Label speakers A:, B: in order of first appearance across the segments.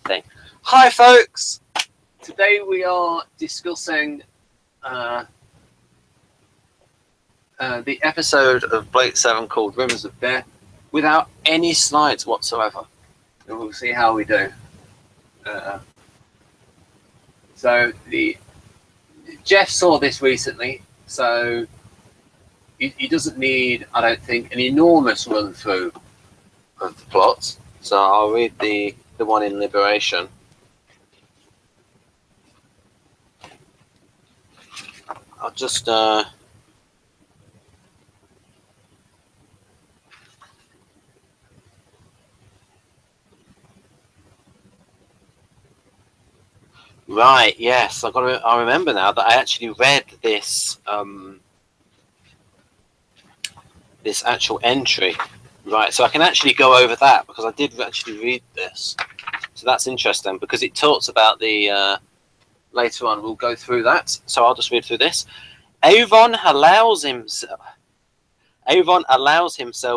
A: thing. Hi, folks. Today we are discussing the episode of Blake 7 called Rumours of Death without any slides whatsoever. And we'll see how we do. So Jeff saw this recently, so he doesn't need, I don't think, an enormous run through of the plot. So I'll read the one in Liberation. I'll just right, yes, I remember now that I actually read this this actual entry. Right, so I can actually go over that because I did actually read this. So that's interesting because it talks about the later on. We'll go through that. So I'll just read through this. Avon allows himself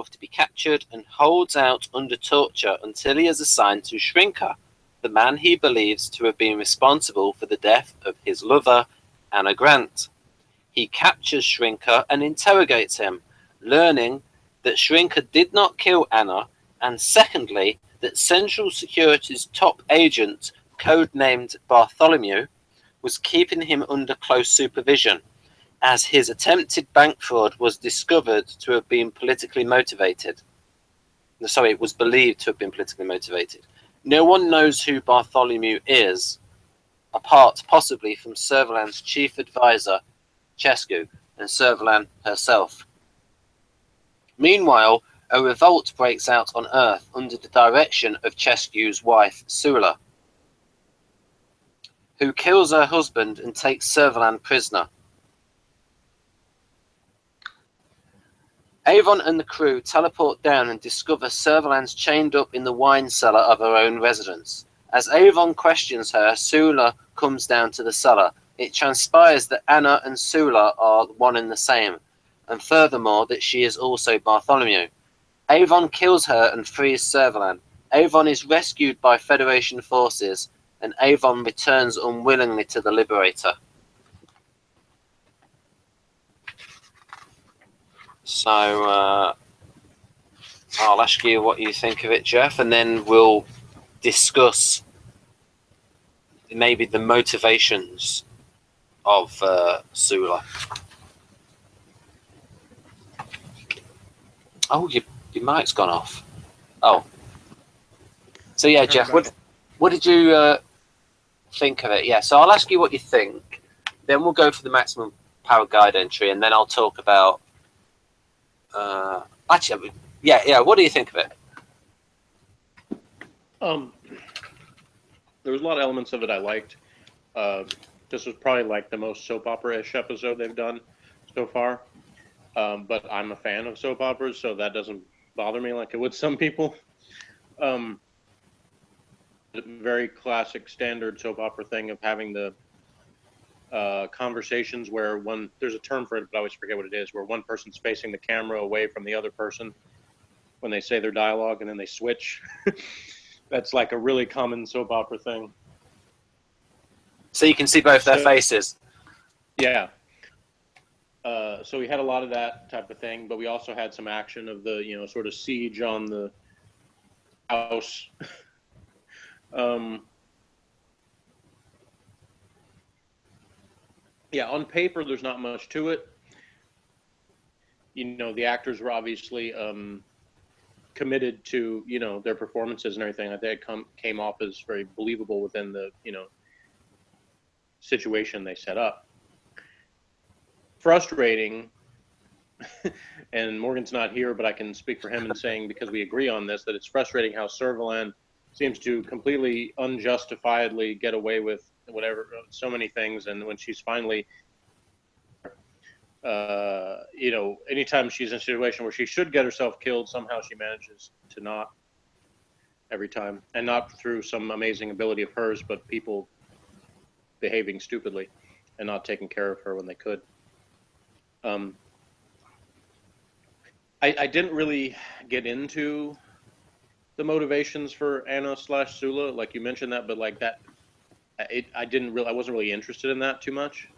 A: to be captured and holds out under torture until he is assigned to Shrinker, the man he believes to have been responsible for the death of his lover, Anna Grant. He captures Shrinker and interrogates him, learning that Shrinker did not kill Anna, and secondly, that Central Security's top agent, codenamed Bartholomew, was keeping him under close supervision, as his attempted bank fraud was discovered to have been politically motivated. Sorry, it was believed to have been politically motivated. No one knows who Bartholomew is, apart possibly from Servalan's chief advisor, Chescu, and Servalan herself. Meanwhile, a revolt breaks out on Earth under the direction of Chescu's wife, Sula, who kills her husband and takes Servalan prisoner. Avon and the crew teleport down and discover Servalan's chained up in the wine cellar of her own residence. As Avon questions her, Sula comes down to the cellar. It transpires that Anna and Sula are one and the same, and furthermore that she is also Bartholomew. Avon kills her and frees Servalan. Avon is rescued by Federation forces, and Avon returns unwillingly to the Liberator. So I'll ask you what you think of it, Jeff, and then we'll discuss maybe the motivations of Sula. Oh, your mic's gone off. Oh. So yeah, Jeff, what did you think of it? Yeah, so I'll ask you what you think, then we'll go for the maximum power guide entry, and then I'll talk about actually, yeah, what do you think of it?
B: There was a lot of elements of it I liked. This was probably like the most soap opera-ish episode they've done so far. But I'm a fan of soap operas, so that doesn't bother me like it would some people. Very classic standard soap opera thing of having the conversations where there's a term for it, but I always forget what it is, where one person's facing the camera away from the other person when they say their dialogue and then they switch. That's like a really common soap opera thing.
A: So you can see both their faces.
B: Yeah. So we had a lot of that type of thing, but we also had some action of the, sort of siege on the house. Yeah, on paper, there's not much to it. The actors were obviously committed to, their performances and everything. They came off as very believable within the, situation they set up. Frustrating, and Morgan's not here, but I can speak for him in saying, because we agree on this, that it's frustrating how Servalan seems to completely unjustifiedly get away with whatever, so many things, and when she's finally, anytime she's in a situation where she should get herself killed, somehow she manages to not every time, and not through some amazing ability of hers, but people behaving stupidly and not taking care of her when they could. I didn't really get into the motivations for Anna / Sula, like you mentioned that, but like that, I wasn't really interested in that too much.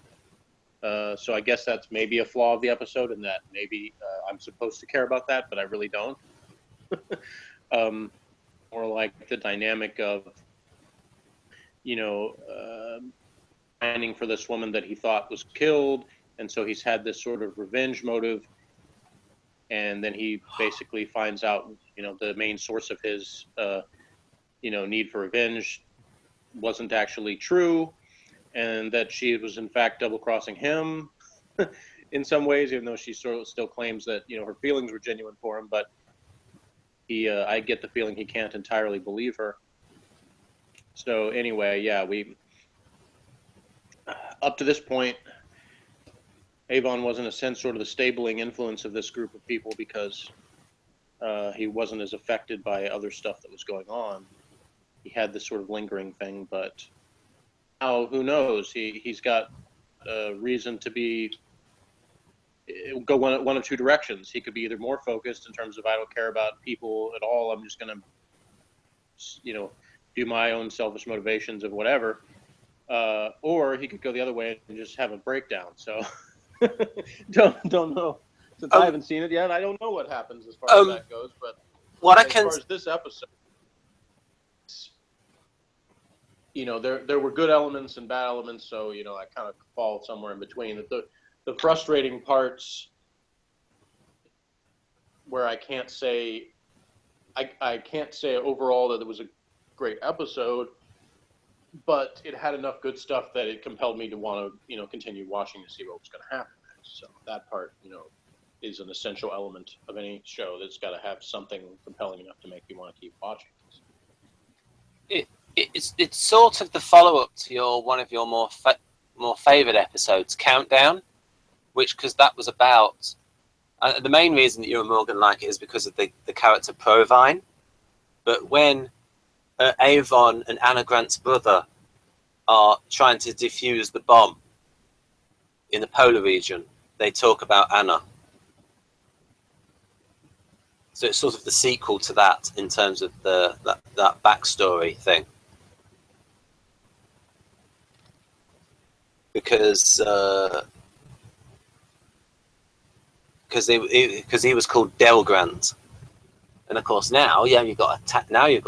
B: So I guess that's maybe a flaw of the episode, in that maybe I'm supposed to care about that, but I really don't. More like the dynamic of, planning for this woman that he thought was killed, and so he's had this sort of revenge motive, and then he basically finds out, the main source of his, need for revenge wasn't actually true, and that she was in fact double-crossing him in some ways, even though she still claims that, her feelings were genuine for him, but I get the feeling he can't entirely believe her. So anyway, yeah, up to this point, Avon was in a sense sort of the stabling influence of this group of people, because he wasn't as affected by other stuff that was going on. He had this sort of lingering thing, but now who knows? He's got reason to go one of two directions. He could be either more focused in terms of, I don't care about people at all, I'm just going to, do my own selfish motivations of whatever, or he could go the other way and just have a breakdown. So don't know. Since I haven't seen it yet, I don't know what happens as far as that goes. But as far as this episode, there were good elements and bad elements. So I kind of fall somewhere in between. The frustrating parts, where I can't say overall that it was a great episode, but it had enough good stuff that it compelled me to want to, continue watching to see what was going to happen next. So that part, is an essential element of any show. That's got to have something compelling enough to make you want to keep watching.
A: It's sort of the follow-up to one of your more favorite episodes, Countdown, because that was about. The main reason that you and Morgan like it is because of the character Provine. But when Avon and Anna Grant's brother are trying to defuse the bomb in the polar region, they talk about Anna. So it's sort of the sequel to that in terms of that backstory thing. Because he was called Del Grant, and of course now you've got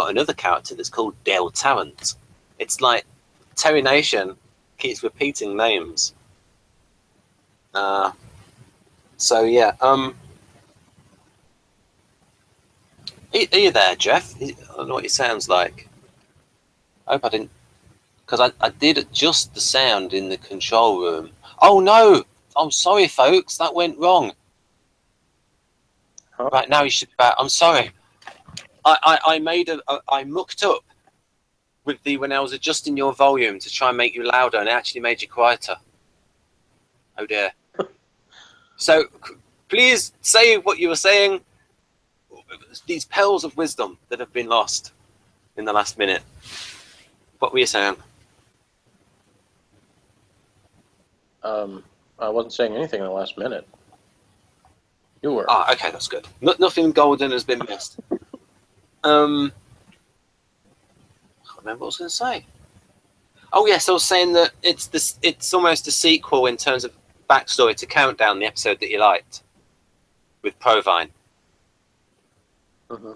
A: another character that's called Del Tarrant. It's like Terry Nation keeps repeating names. So yeah, are you there, Jeff? I don't know what it sounds like. I hope I didn't, because I did adjust the sound in the control room. Oh no! I'm sorry, folks, that went wrong.
B: Huh?
A: Right, now you should be back. I'm sorry. I mucked up with when I was adjusting your volume to try and make you louder, and it actually made you quieter. Oh dear. So please say what you were saying. These pearls of wisdom that have been lost in the last minute. What were you saying?
B: I wasn't saying anything in the last minute. You were.
A: Ah, okay, that's good. Nothing golden has been missed. I can't remember what I was going to say. Oh yes, I was saying that it's almost a sequel in terms of backstory to Countdown, the episode that you liked with Provine.
B: Mm-hmm.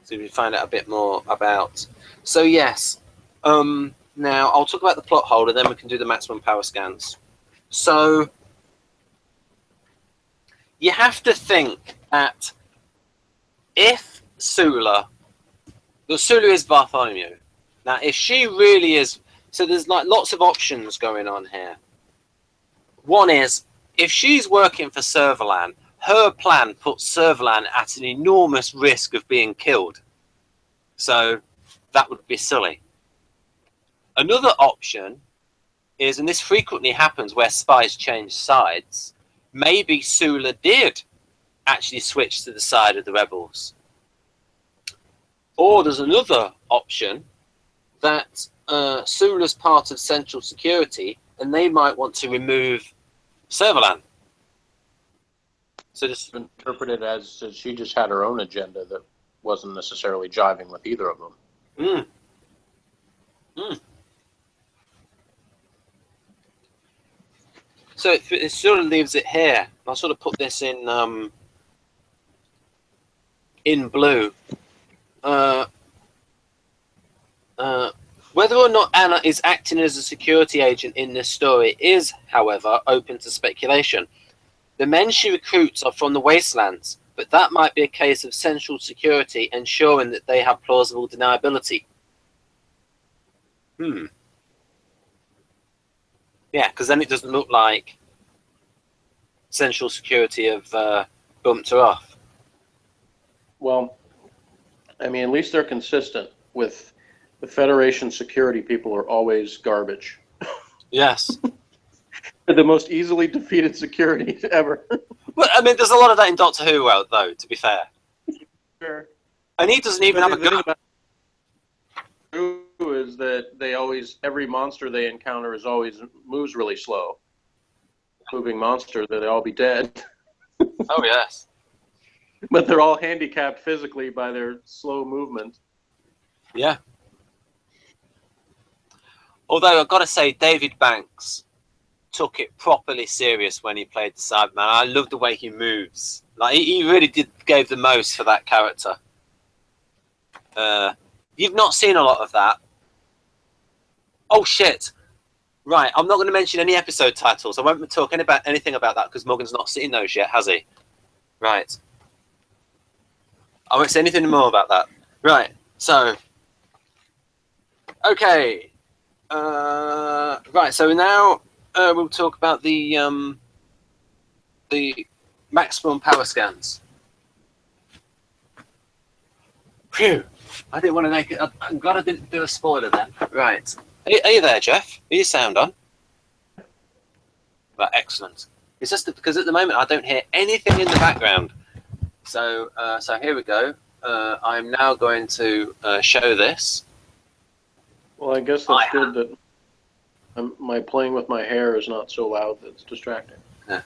A: So we find out a bit more about. So yes, now I'll talk about the plot hole, and then we can do the maximum power scans. So you have to think that if Sula is Bartholomew. Now, if she really is, so there's like lots of options going on here. One is, if she's working for Servalan, her plan puts Servalan at an enormous risk of being killed. So that would be silly. Another option is, and this frequently happens where spies change sides, maybe Sula did actually switch to the side of the rebels. Or there's another option that Sula's part of Central Security, and they might want to remove Servalan. So just
B: interpret it as she just had her own agenda that wasn't necessarily jiving with either of them.
A: Mm. Mm. So it sort of leaves it here. I'll sort of put this in blue. Whether or not Anna is acting as a security agent in this story is, however, open to speculation. The men she recruits are from the wastelands, but that might be a case of central security ensuring that they have plausible deniability. Yeah, because then it doesn't look like central security have bumped her off.
B: Well, I mean, at least they're consistent with the Federation security people are always garbage.
A: Yes.
B: They're the most easily defeated security ever.
A: Well, I mean, there's a lot of that in Doctor Who, though, to be fair.
B: Sure.
A: And he doesn't even have a gun.
B: True is that they always, every monster they encounter is always moves really slow. Moving monster, that they all be dead.
A: Oh, yes.
B: But they're all handicapped physically by their slow movement.
A: Yeah. Although I've got to say, David Banks took it properly serious when he played the Cyberman. I love the way he moves. Like he really gave the most for that character. You've not seen a lot of that. Oh shit! Right, I'm not going to mention any episode titles. I won't talk anything about that because Morgan's not seen those yet, has he? Right. I won't say anything more about that. Right. So. Okay. Right. So now we'll talk about the maximum power scans. Phew! I didn't want to make it. I'm glad I didn't do a spoiler then. Right. Are you there, Jeff? Are you sound on? Right. Excellent. It's just because at the moment I don't hear anything in the background. So so here we go. I'm now going to show this.
B: Well, I guess that's good that my playing with my hair is not so loud that it's distracting.
A: Yeah.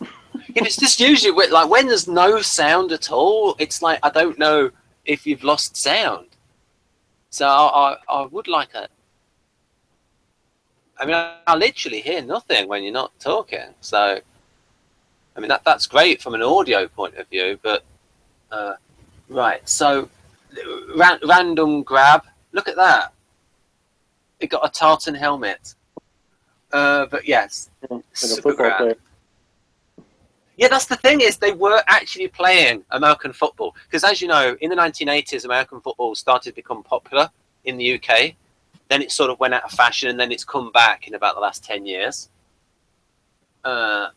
A: It's just usually like when there's no sound at all, it's like I don't know if you've lost sound. So I would like a. I mean, I literally hear nothing when you're not talking. So, I mean that's great from an audio point of view, but right. So, random grab. Look at that. It got a tartan helmet. But yes, super grand. Yeah, that's the thing is they were actually playing American football because, as you know, in the 1980s, American football started to become popular in the UK. Then it sort of went out of fashion, and then it's come back in about the last 10 years. And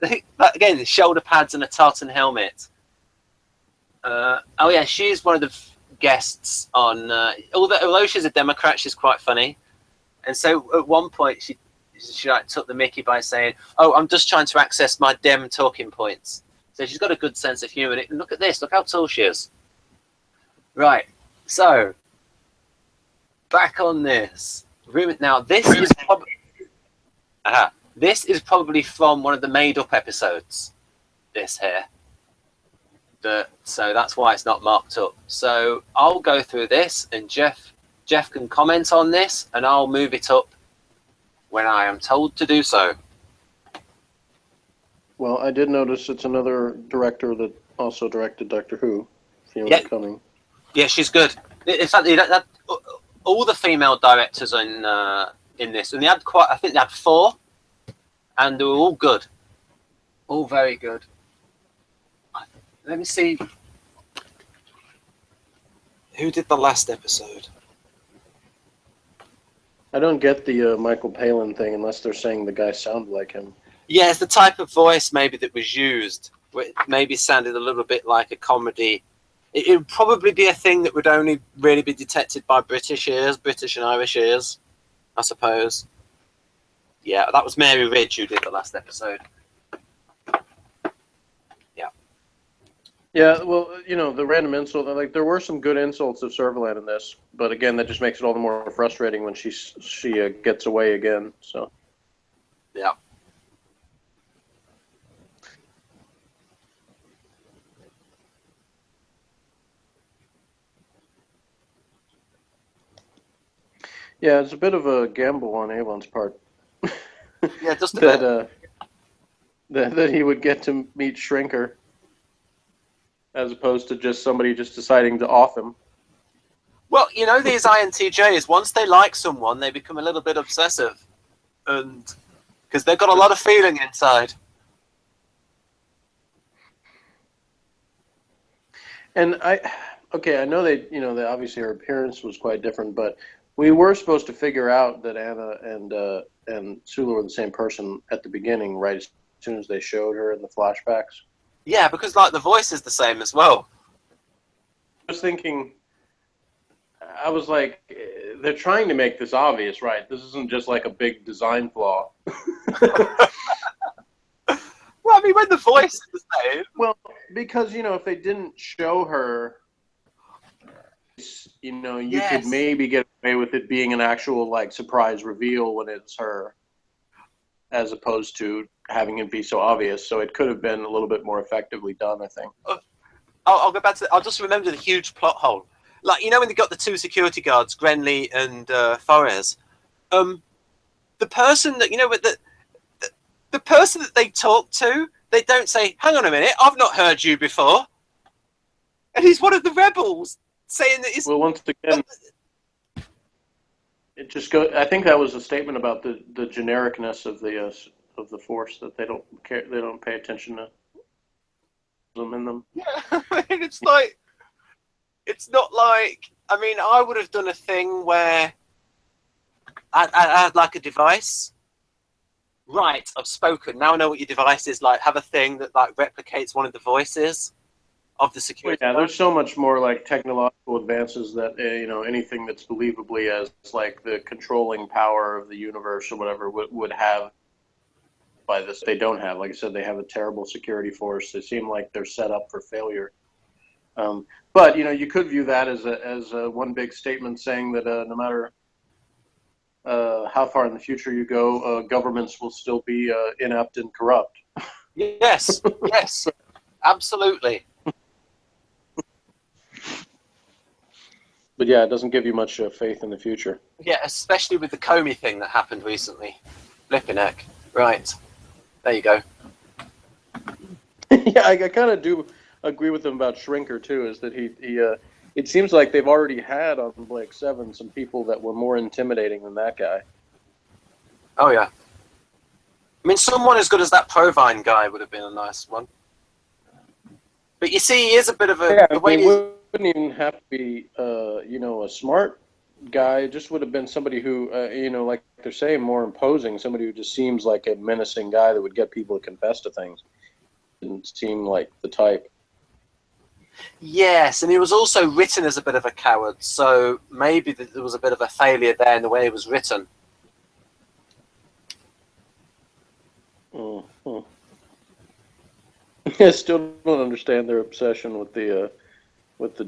A: again, the shoulder pads and a tartan helmet. Oh yeah, she's one of the guests on. Although she's a Democrat, she's quite funny. And so at one point she like took the mickey by saying, "Oh, I'm just trying to access my Dem talking points." So she's got a good sense of humour. And look at this. Look how tall she is. Right. So back on this. Now this is probably from one of the made-up episodes. This here. So that's why it's not marked up. So I'll go through this, and Jeff can comment on this, and I'll move it up when I am told to do so.
B: Well, I did notice it's another director that also directed Doctor Who, Fiona Cumming.
A: Yeah, she's good. In fact, all the female directors in this, and they had I think they had 4, and they were all good. All very good. Let me see. Who did the last episode?
B: I don't get the Michael Palin thing unless they're saying the guy sounded like him.
A: Yeah, it's the type of voice maybe that was used. It maybe sounded a little bit like a comedy. It would probably be a thing that would only really be detected by British ears, British and Irish ears, I suppose. Yeah, that was Mary Ridge who did the last episode.
B: Yeah, well, you know, the random insult, like, there were some good insults of Servalan in this, but again, that just makes it all the more frustrating when she gets away again, so.
A: Yeah.
B: Yeah, it's a bit of a gamble on Avon's part.
A: Yeah, just a
B: that,
A: bit.
B: that he would get to meet Shrinker, as opposed to just somebody just deciding to off him.
A: Well, you know, these INTJs, once they like someone, they become a little bit obsessive, and because they've got a lot of feeling inside.
B: And I know they, they obviously her appearance was quite different, but we were supposed to figure out that Anna and Sula were the same person at the beginning, right as soon as they showed her in the flashbacks.
A: Yeah, because like the voice is the same as well.
B: I was thinking, I was like, they're trying to make this obvious, right? This isn't just like a big design flaw.
A: Well, I mean, when the voice is the same.
B: Well, because, if they didn't show her, you
A: Yes.
B: could maybe get away with it being an actual, like, surprise reveal when it's her, as opposed to having it be so obvious. So it could have been a little bit more effectively done, I think.
A: I'll go back to. I'll just remember the huge plot hole. Like, you know, when they got the two security guards, Grenly and Forres. The person that the person that they talk to, they don't say, "Hang on a minute, I've not heard you before," and he's one of the rebels saying that he's.
B: Well, once again, it just goes. I think that was a statement about the genericness of the Force, that they don't care, they don't pay attention to them in them.
A: Yeah, I mean, it's like, it's not like. I mean, I would have done a thing where I had like a device. Right, I've spoken. Now I know what your device is. Like, have a thing that like replicates one of the voices of the security.
B: Yeah, there's so much more like technological advances that anything that's believably as like the controlling power of the universe or whatever would have. By this, they don't have. Like I said, they have a terrible security force. They seem like they're set up for failure. But you could view that as a one big statement saying that no matter how far in the future you go, governments will still be inept and corrupt.
A: Yes, yes, absolutely.
B: But yeah, it doesn't give you much faith in the future.
A: Yeah, especially with the Comey thing that happened recently. Flipping heck. Right. There you go.
B: Yeah, I kind of do agree with him about Shrinker too. Is that he it seems like they've already had on Blake 7 some people that were more intimidating than that guy.
A: Oh yeah. I mean, someone as good as that Provine guy would have been a nice one. But you see, he is a bit of a.
B: Yeah,
A: the way
B: he wouldn't even have to be a smart guy. It just would have been somebody who like they're saying, more imposing. Somebody who just seems like a menacing guy that would get people to confess to things. Didn't seem like the type.
A: Yes, and he was also written as a bit of a coward, so maybe there was a bit of a failure there in the way it was written.
B: Mm-hmm. I still don't understand their obsession with the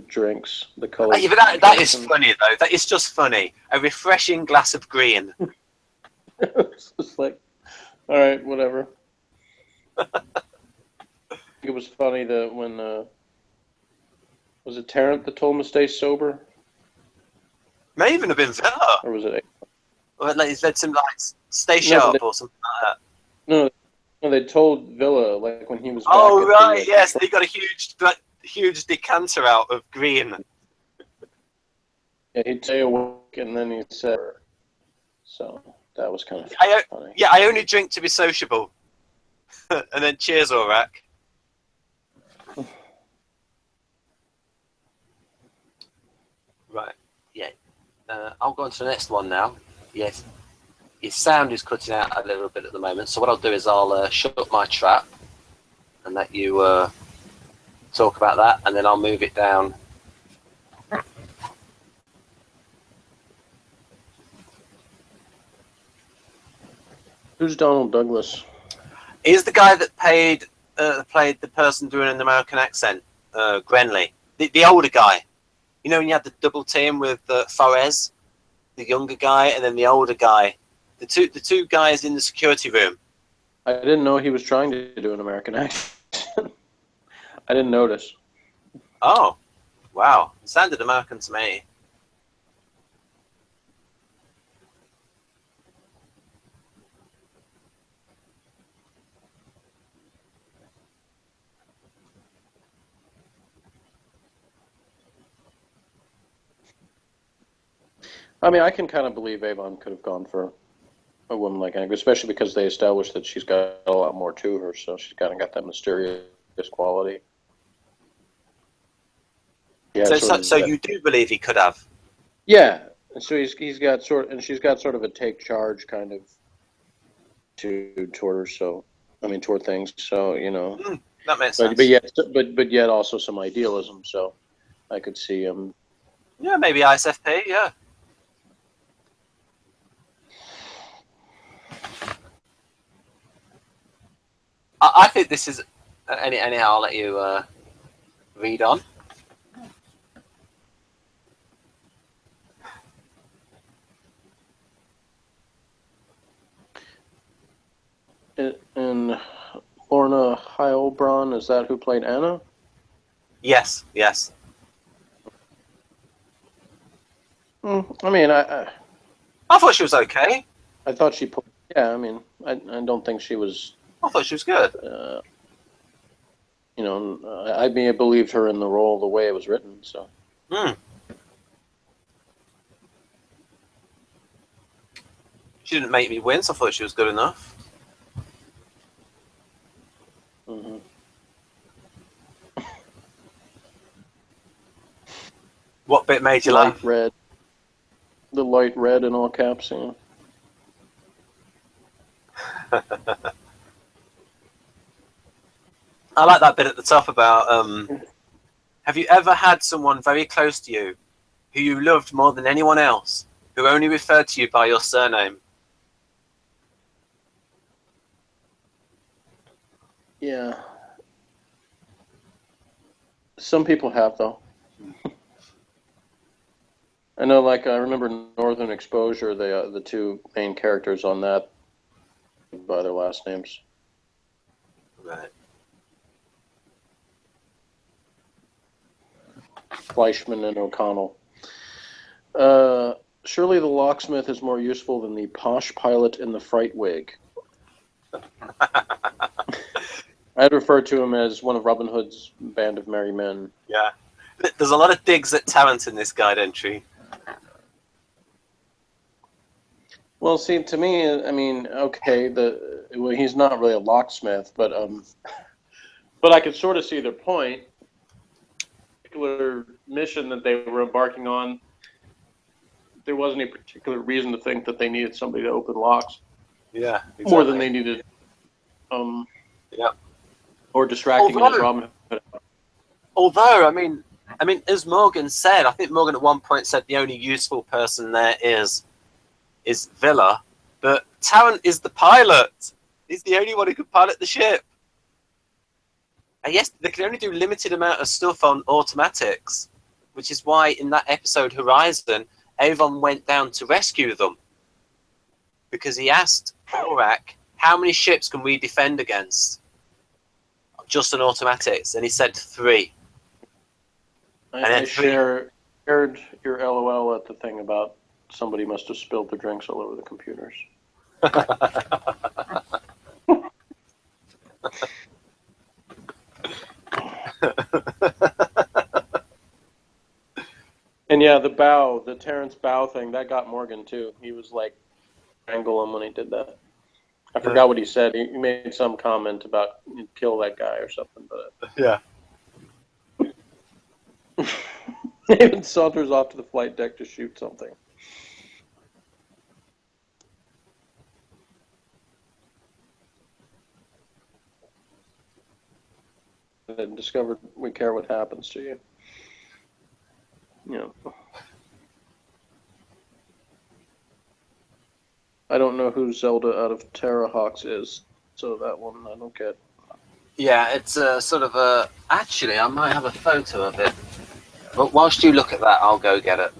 B: drinks, the color.
A: Yeah, but that is funny though. That is just funny. A refreshing glass of green.
B: It's just like, all right, whatever. It was funny that when was it Tarrant that told him to stay sober?
A: May even have been Villa.
B: Or was it?
A: Or like he said something like "stay sharp" or something like that.
B: No, they told Villa like when he was.
A: Oh right, yes, they got a huge decanter out of green.
B: Yeah, he'd stay awake, and then he said. So that was kind of funny.
A: Yeah, I only drink to be sociable. And then cheers, Aurak. Right, yeah. I'll go on to the next one now. Yes. Your sound is cutting out a little bit at the moment, so what I'll do is I'll shut up my trap and let you talk about that, and then I'll move it down.
B: Who's Donald Douglas?
A: He's the guy that played the person doing an American accent, Grenly, the older guy. You know when you had the double team with Forres, the younger guy, and then the older guy. The two guys in the security room.
B: I didn't know he was trying to do an American accent. I didn't notice.
A: Oh, wow! It sounded American to me.
B: I mean, I can kind of believe Avon could have gone for a woman like Anna, especially because they established that she's got a lot more to her, so she's kind of got that mysterious quality. Yeah,
A: So you do believe he could have?
B: Yeah, and so he's got she's got sort of a take charge kind of attitude toward her. So I mean, toward things. So
A: that makes
B: but
A: sense.
B: but yet also some idealism. So I could see him.
A: Yeah, maybe ISFP. Yeah. I think this is anyhow. I'll let you read on.
B: And Lorna Heilbronn, is that who played Anna?
A: Yes.
B: I mean, I
A: thought she was okay.
B: I thought she put. Yeah, I mean, I don't think she was.
A: I thought she was good.
B: I mean, I believed her in the role the way it was written. So.
A: She didn't make me wince. I thought she was good enough.
B: Mm-hmm.
A: What bit made you laugh?
B: Red. The light red in all caps. Yeah.
A: I like that bit at the top about have you ever had someone very close to you who you loved more than anyone else, who only referred to you by your surname?
B: Yeah. Some people have, though. I know, like, I remember Northern Exposure, the two main characters on that by their last names.
A: Right.
B: Fleischman and O'Connell. Surely the locksmith is more useful than the posh pilot in the fright wig. I'd refer to him as one of Robin Hood's band of merry men.
A: Yeah. There's a lot of digs at talent in this guide entry.
B: Well, see, to me, I mean, okay, he's not really a locksmith, but I could sort of see their point. Particular mission that they were embarking on, there wasn't any particular reason to think that they needed somebody to open locks.
A: Yeah, exactly.
B: More than they needed,
A: yeah,
B: or distracting as Robin Hood.
A: Although, I mean, as Morgan said, I think Morgan at one point said the only useful person there is Villa, but Tarrant is the pilot. He's the only one who could pilot the ship. And yes, they can only do limited amount of stuff on automatics, which is why in that episode Horizon, Avon went down to rescue them. Because he asked Korak, how many ships can we defend against? Just on automatics. And he said 3.
B: I shared your LOL at the thing about somebody must have spilled their drinks all over the computers. And yeah, the Terrence bow thing, that got Morgan too. He was like, angle him when he did that. I forgot what he said. He made some comment about kill that guy or something. But
A: yeah.
B: David saunters off to the flight deck to shoot something. And discovered we care what happens to you. I don't know who Zelda out of Terrahawks is, so that one I don't get.
A: Yeah, it's sort of a... Actually, I might have a photo of it. But whilst you look at that, I'll go get it.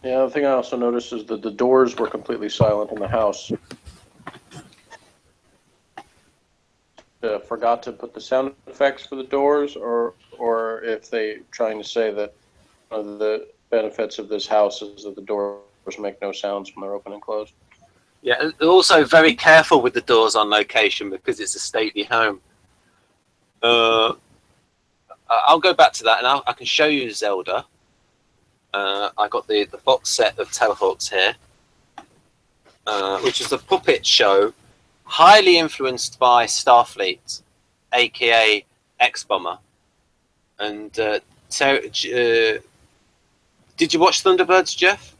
B: Yeah, the thing I also noticed is that the doors were completely silent in the house. forgot to put the sound effects for the doors, or if they trying to say that one of the benefits of this house is that the doors make no sounds when they're open and closed.
A: Yeah, and also very careful with the doors on location because it's a stately home. I'll go back to that, and I can show you Zelda. I got the box set of Telehawks here, which is a puppet show highly influenced by Starfleet, aka X-Bomber. And did you watch Thunderbirds, Jeff?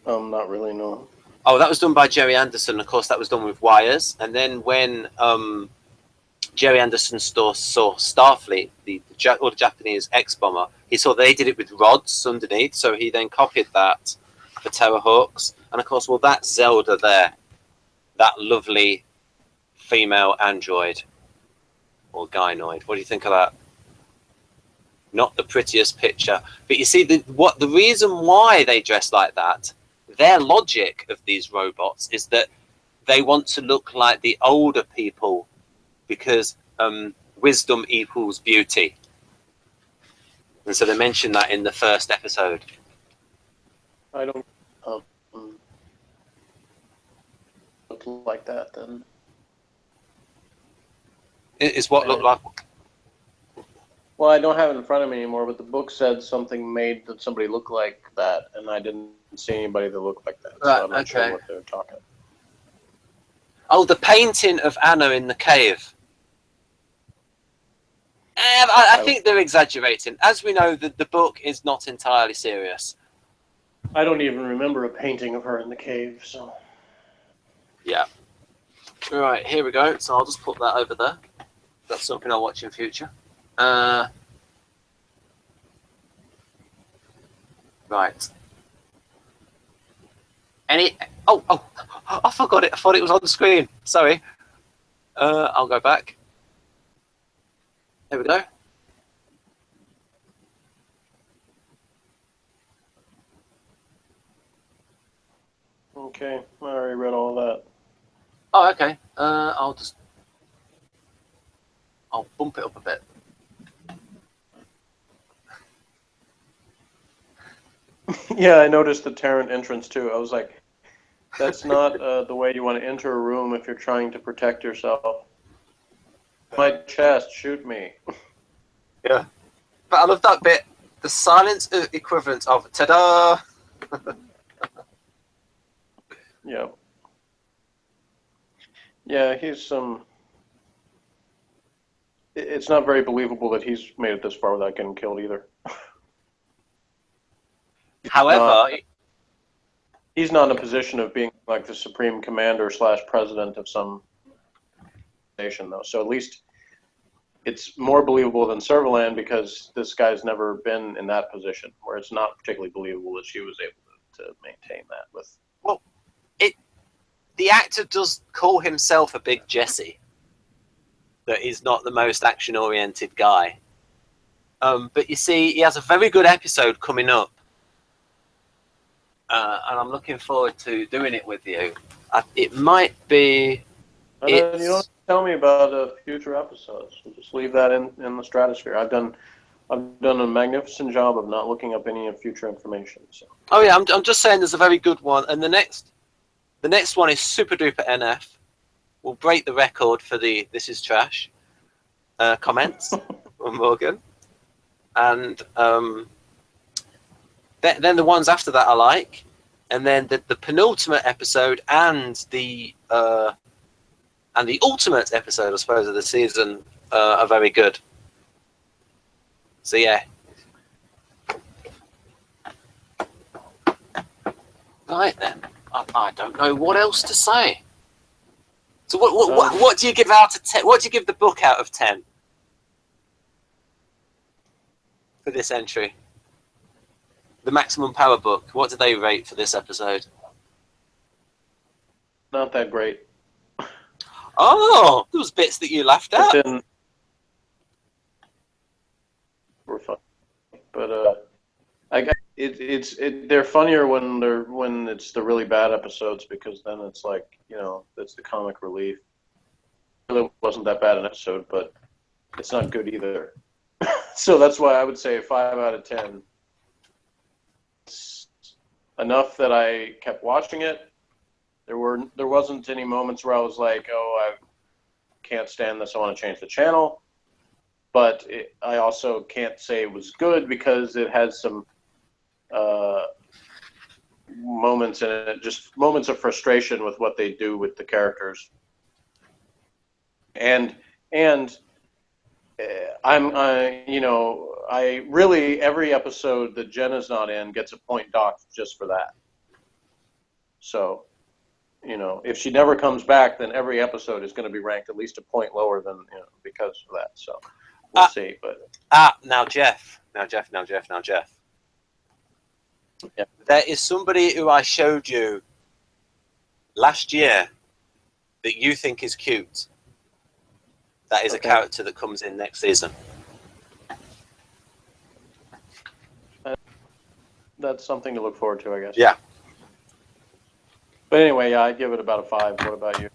B: Not really, no.
A: Oh, that was done by Jerry Anderson. Of course, that was done with wires. And then when Jerry Anderson saw Starfleet, the Japanese X-Bomber, he saw they did it with rods underneath. So he then copied that for Terrahawks. And of course, well, that's Zelda there. That lovely female android or gynoid. What do you think of that? Not the prettiest picture. But you see, the reason why they dress like that, their logic of these robots is that they want to look like the older people because wisdom equals beauty. And so they mentioned that in the first episode.
B: I don't look like that, then.
A: Is what look like?
B: Well, I don't have it in front of me anymore, but the book said something made that somebody look like that, and I didn't see anybody that looked like that.
A: Right,
B: so I'm not sure what they're talking.
A: Oh, the painting of Anna in the cave. I think they're exaggerating. As we know, the book is not entirely serious.
B: I don't even remember a painting of her in the cave, so.
A: Yeah. Right, here we go. So I'll just put that over there. That's something I'll watch in future. Right. Oh, I forgot it. I thought it was on the screen. Sorry. I'll go back. There we go.
B: Okay, I already read all that.
A: Oh, okay. I'll bump it up a bit.
B: Yeah, I noticed the Terran entrance too. I was like, that's not the way you want to enter a room if you're trying to protect yourself. My chest, shoot me.
A: Yeah. But I love that bit. The silence equivalent of ta-da!
B: Yeah. Yeah, he's it's not very believable that he's made it this far without getting killed either.
A: However,
B: he's not in a position of being like the supreme commander / president of some nation, though. So at least it's more believable than Servalan because this guy's never been in that position, where it's not particularly believable that she was able to maintain that with.
A: Well, the actor does call himself a big Jesse. That he's not the most action-oriented guy. But you see, he has a very good episode coming up. And I'm looking forward to doing it with you. It might be...
B: You don't tell me about future episodes. Just leave that in the stratosphere. I've done a magnificent job of not looking up any future information. So.
A: Oh yeah, I'm just saying there's a very good one, and the next one is super duper NF. We'll break the record for the "This is trash" comments from Morgan, and then the ones after that I like, and then the penultimate episode and the ultimate episode, I suppose, of the season are very good. So yeah. Right then, I don't know what else to say. So what do you give out of 10? What do you give the book out of 10 for this entry? The Maximum Power book. What do they rate for this episode?
B: Not that great.
A: Oh, there was bits that you laughed at.
B: Were fun, but they're funnier when it's the really bad episodes because then it's like it's the comic relief. really wasn't that bad an episode, but it's not good either. So that's why I would say 5 out of 10. It's enough that I kept watching it. There wasn't any moments where I was like, oh, I can't stand this, I want to change the channel. But I also can't say it was good because it has some moments in it, just moments of frustration with what they do with the characters. And I really, every episode that Jenna's not in gets a point docked just for that. So, if she never comes back, then every episode is going to be ranked at least a point lower than, because of that. So we'll see. But
A: now Jeff.
B: Yeah.
A: There is somebody who I showed you last year that you think is cute. That is a character that comes in next season.
B: That's something to look forward to, I guess.
A: Yeah.
B: But anyway, yeah, I'd give it about a 5. What about you?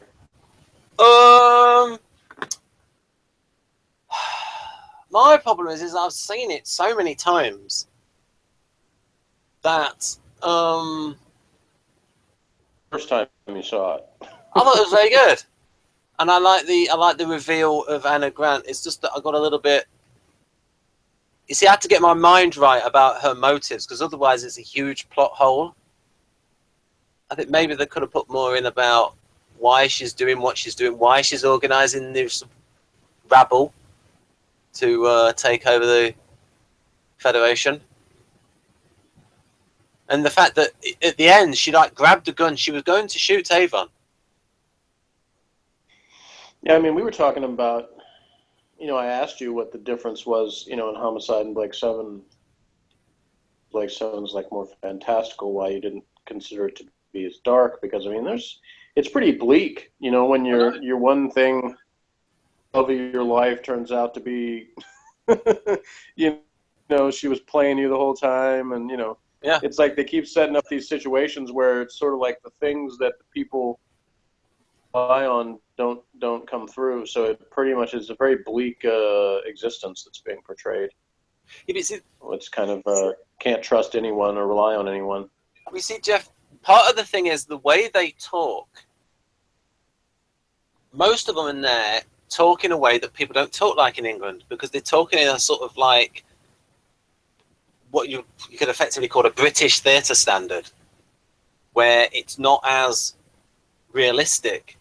A: My problem is I've seen it so many times that
B: First time you saw it.
A: I thought it was very good, and I like the reveal of Anna Grant. It's just that I got a little bit. You see, I had to get my mind right about her motives because otherwise it's a huge plot hole. I think maybe they could have put more in about why she's doing what she's doing, why she's organising this rabble to take over the Federation. And the fact that at the end she grabbed a gun, she was going to shoot Avon.
B: Yeah, I mean, we were talking about, I asked you what the difference was, in Homicide and Blake 7. Blake 7's like more fantastical, why you didn't consider it to be as dark, because I mean it's pretty bleak, when your one thing of your life turns out to be she was playing you the whole time, and
A: yeah,
B: it's like they keep setting up these situations where it's sort of like the things that the people rely on don't come through, so it pretty much is a very bleak existence that's being portrayed. It's kind of can't trust anyone or rely on anyone.
A: We see, Jeff, part of the thing is the way they talk. Most of them in there talk in a way that people don't talk like in England, because they're talking in a sort of like what you could effectively call a British theatre standard, where it's not as realistic.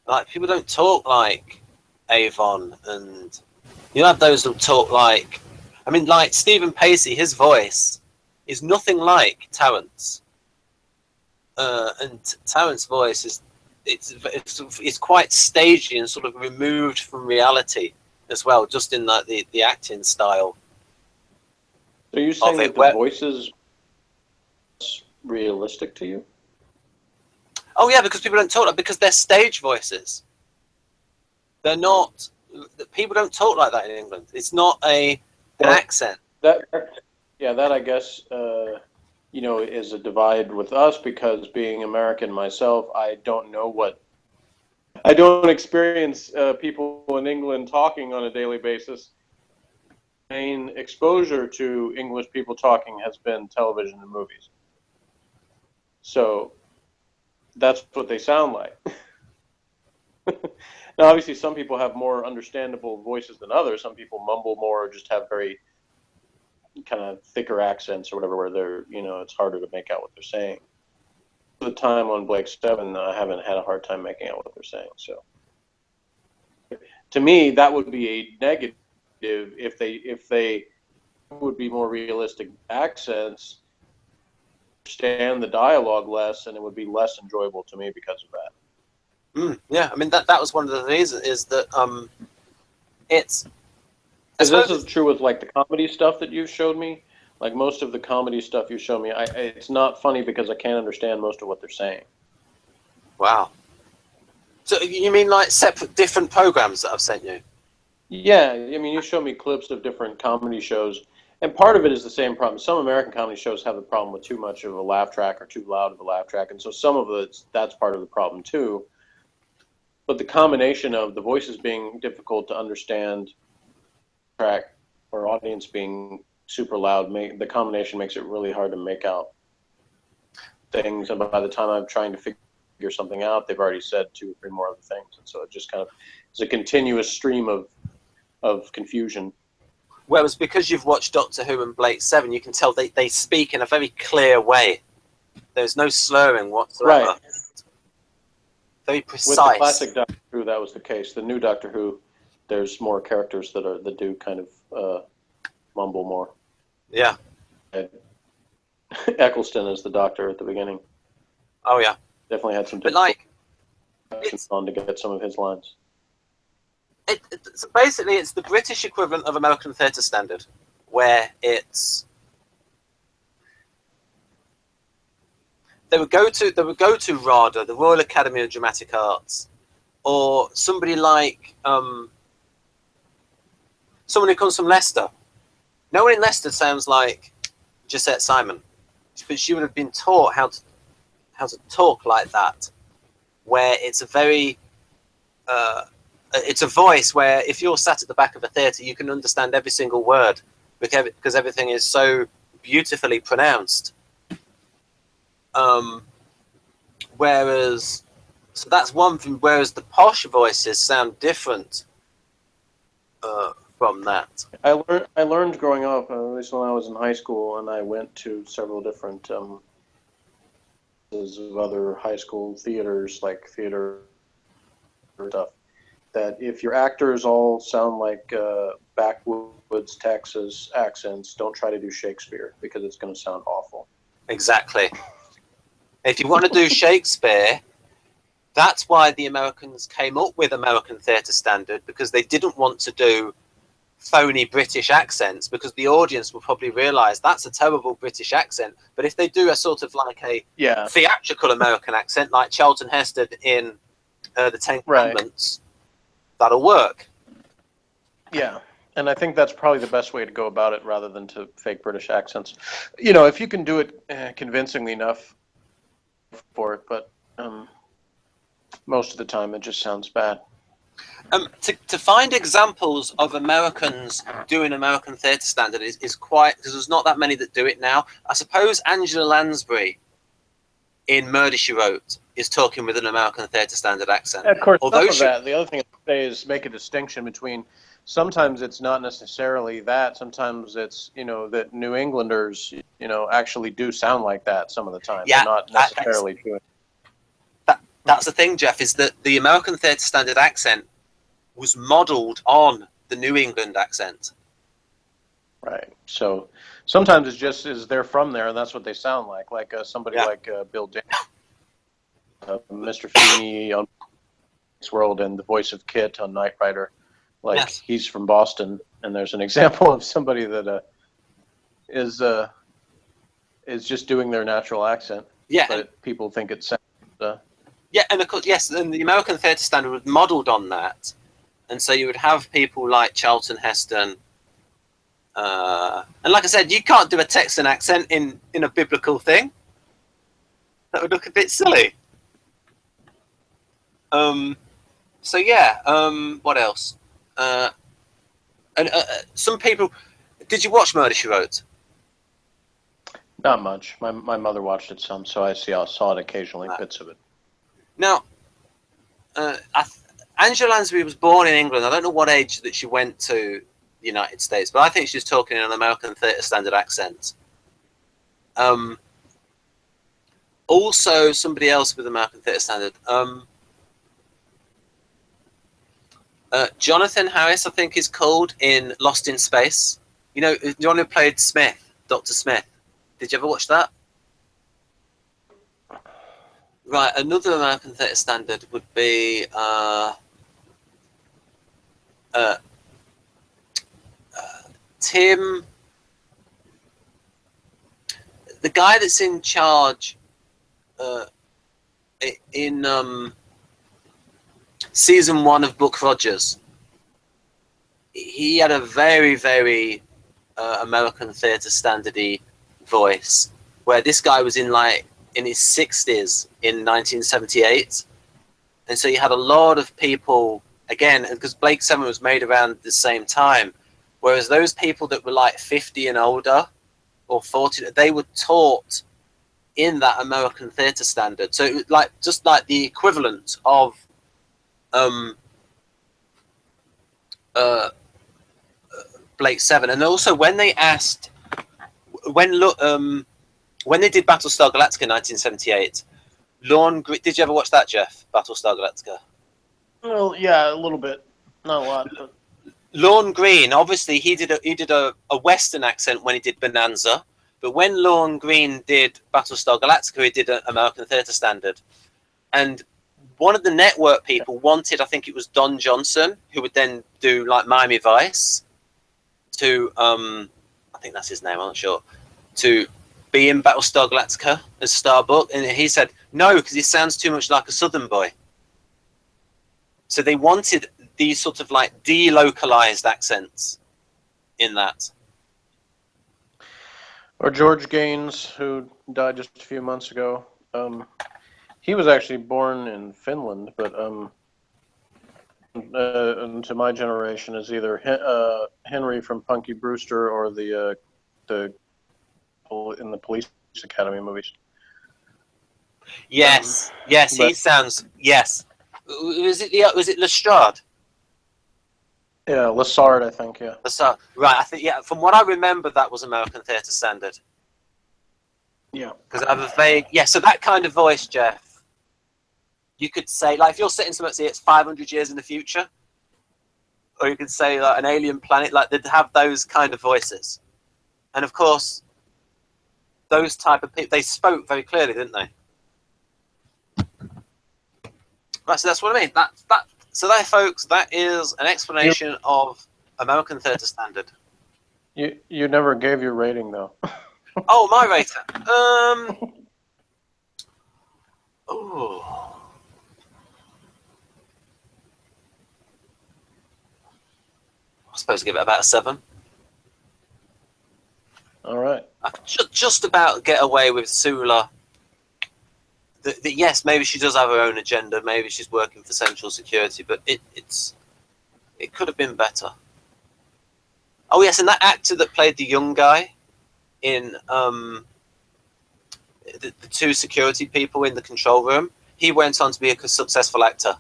A: Like, people don't talk like Avon, and you have those that talk like, I mean, like Stephen Pacey, his voice is nothing like Tarrant's. And Tarrant's voice is it's quite stagey and sort of removed from reality as well, just in like the acting style.
B: So you're saying that the voice is realistic to you?
A: Oh yeah, because people don't talk like, because they're stage voices. They're not. People don't talk like that in England. It's not an accent.
B: That I guess is a divide with us, because being American myself, I don't experience people in England talking on a daily basis. Main exposure to English people talking has been television and movies. So that's what they sound like. Now, obviously, some people have more understandable voices than others. Some people mumble more or just have very kind of thicker accents or whatever, where they're, it's harder to make out what they're saying. The time on Blake 7, I haven't had a hard time making out what they're saying. So, to me, that would be a negative if they would be more realistic accents, understand the dialogue less, and it would be less enjoyable to me because of that.
A: Yeah, I mean that was one of the reasons, is that it's.
B: This is true with like the comedy stuff that you showed me. Like most of the comedy stuff you show me, it's not funny because I can't understand most of what they're saying.
A: Wow. So you mean like separate, different programs that I've sent you?
B: Yeah, I mean, you show me clips of different comedy shows, and part of it is the same problem. Some American comedy shows have the problem with too much of a laugh track or too loud of a laugh track, and so some of that's part of the problem too. But the combination of the voices being difficult to understand, track, or audience being super loud, the combination makes it really hard to make out things. And by the time I'm trying to figure something out, they've already said 2 or 3 more other things. And so it just kind of is a continuous stream of confusion.
A: Whereas because you've watched Doctor Who and Blake 7, you can tell they speak in a very clear way. There's no slurring whatsoever.
B: Right.
A: Very precise.
B: With the classic Doctor Who, that was the case. The new Doctor Who, there's more characters that do kind of mumble more.
A: Yeah.
B: Eccleston is the Doctor at the beginning.
A: Oh yeah.
B: Definitely had some.
A: But like,
B: on to get some of his lines.
A: So basically, it's the British equivalent of American theatre standard, where it's they would go to RADA, the Royal Academy of Dramatic Arts, or somebody like someone who comes from Leicester. No one in Leicester sounds like Gisette Simon, but she would have been taught how to talk like that, where it's a very it's a voice where if you're sat at the back of a theatre, you can understand every single word because everything is so beautifully pronounced. Whereas, so that's one thing. Whereas the posh voices sound different from that.
B: I learned growing up, at least when I was in high school, and I went to several different of other high school theaters, like theater stuff, that if your actors all sound like backwoods Texas accents, don't try to do Shakespeare because it's going to sound awful.
A: Exactly. If you want to do Shakespeare, that's why the Americans came up with American theatre standard, because they didn't want to do phony British accents, because the audience will probably realise that's a terrible British accent. But if they do a sort of like a theatrical American accent, like Charlton Heston in the Ten Commandments, that'll work.
B: Yeah, and I think that's probably the best way to go about it, rather than to fake British accents. You know, if you can do it convincingly enough for it, but most of the time it just sounds bad.
A: To find examples of Americans doing American theatre standard is quite, because there's not that many that do it now. I suppose Angela Lansbury in Murder, She Wrote is talking with an American theatre standard accent.
B: Of course, although the other thing I'd say is make a distinction between, sometimes it's not necessarily that, sometimes it's, you know, that New Englanders, you know, actually do sound like that some of the time.
A: Yeah,
B: they're not necessarily doing.
A: That's the thing, Jeff, is that the American theatre standard accent was modelled on the New England accent.
B: Right. So sometimes it's just they're from there, and that's what they sound like somebody like Bill Dane, Mr. Feeney on This World, and the voice of Kit on Knight Rider. Like, he's from Boston, and there's an example of somebody that is just doing their natural accent. Yeah. But people think it sounds.
A: Yeah, and of course, yes, and the American theatre standard was modelled on that. And so you would have people like Charlton Heston. And like I said, you can't do a Texan accent in a biblical thing. That would look a bit silly. So yeah, what else? And some people... Did you watch Murder, She Wrote?
B: Not much. My mother watched it some, so I saw it occasionally, bits of it.
A: Now, Angela Lansbury was born in England. I don't know what age that she went to the United States, but I think she's talking in an American theatre standard accent. Also, somebody else with American theatre standard. Jonathan Harris, I think, is called in Lost in Space. You know, the one who played Smith, Dr. Smith. Did you ever watch that? Right, another American theatre standard would be Tim, the guy that's in charge in season 1 of Buck Rogers. He had a very, very American theatre standardy voice, where this guy was in his 60s in 1978, And so you had a lot of people, again, because Blake 7 was made around the same time, whereas those people that were like 50 and older or 40, they were taught in that American theatre standard. So it was like just like the equivalent of Blake 7. And also when they asked, when they did Battlestar Galactica in 1978, did you ever watch that, Jeff? Battlestar Galactica?
C: Well, yeah, a little bit, not a lot. But...
A: Lorne Greene, obviously, he did a Western accent when he did Bonanza, but when Lorne Greene did Battlestar Galactica, he did an American theatre standard. And one of the network people wanted, I think it was Don Johnson, who would then do like Miami Vice, to I think that's his name, I'm not sure, to be in Battlestar Galactica as Starbuck, and he said no because he sounds too much like a Southern boy. So they wanted these sort of like delocalized accents in that.
C: Or George Gaines, who died just a few months ago. He was actually born in Finland, but to my generation is either Henry from Punky Brewster or the in the Police Academy movies.
A: Yes, yes, he sounds. Yes, was it Lestrade?
C: Yeah, Lessard, I think. Yeah,
A: Lestrade. Right, I think From what I remember, that was American theatre standard.
C: Yeah,
A: because I have a vague. Yeah, so that kind of voice, Jeff. You could say, like, if you're sitting somewhere, say it's 500 years in the future, or you could say like an alien planet, like they'd have those kind of voices, and of course. Those type of people, they spoke very clearly, didn't they? Right, so that's what I mean. So there, folks, that is an explanation of American theatre standard.
C: You never gave your rating though.
A: Oh, my rating. Oh. I'm supposed to give it about a 7.
C: All right.
A: I could just about get away with Sula. Yes, maybe she does have her own agenda. Maybe she's working for Central Security, but it could have been better. Oh yes, and that actor that played the young guy in the 2 security people in the control room, he went on to be a successful actor.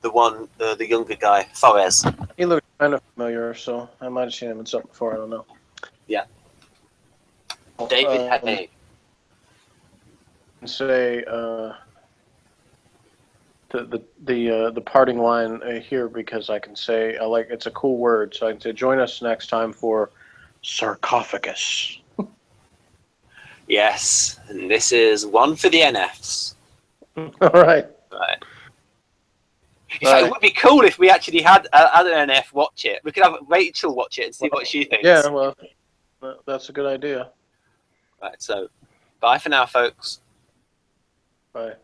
A: The younger guy, Forrest.
C: He looked kind of familiar, so I might have seen him in something before. I don't know.
A: Yeah. David Hay.
C: Say the parting line here, because I can say it's a cool word, so I can say join us next time for sarcophagus.
A: Yes, and this is one for the NFs.
C: All right.
A: Right. In fact, it would be cool if we actually had an NF watch it. We could have Rachel watch it and see what she thinks.
C: Yeah, well, that's a good idea.
A: Right, so bye for now, folks.
C: Bye.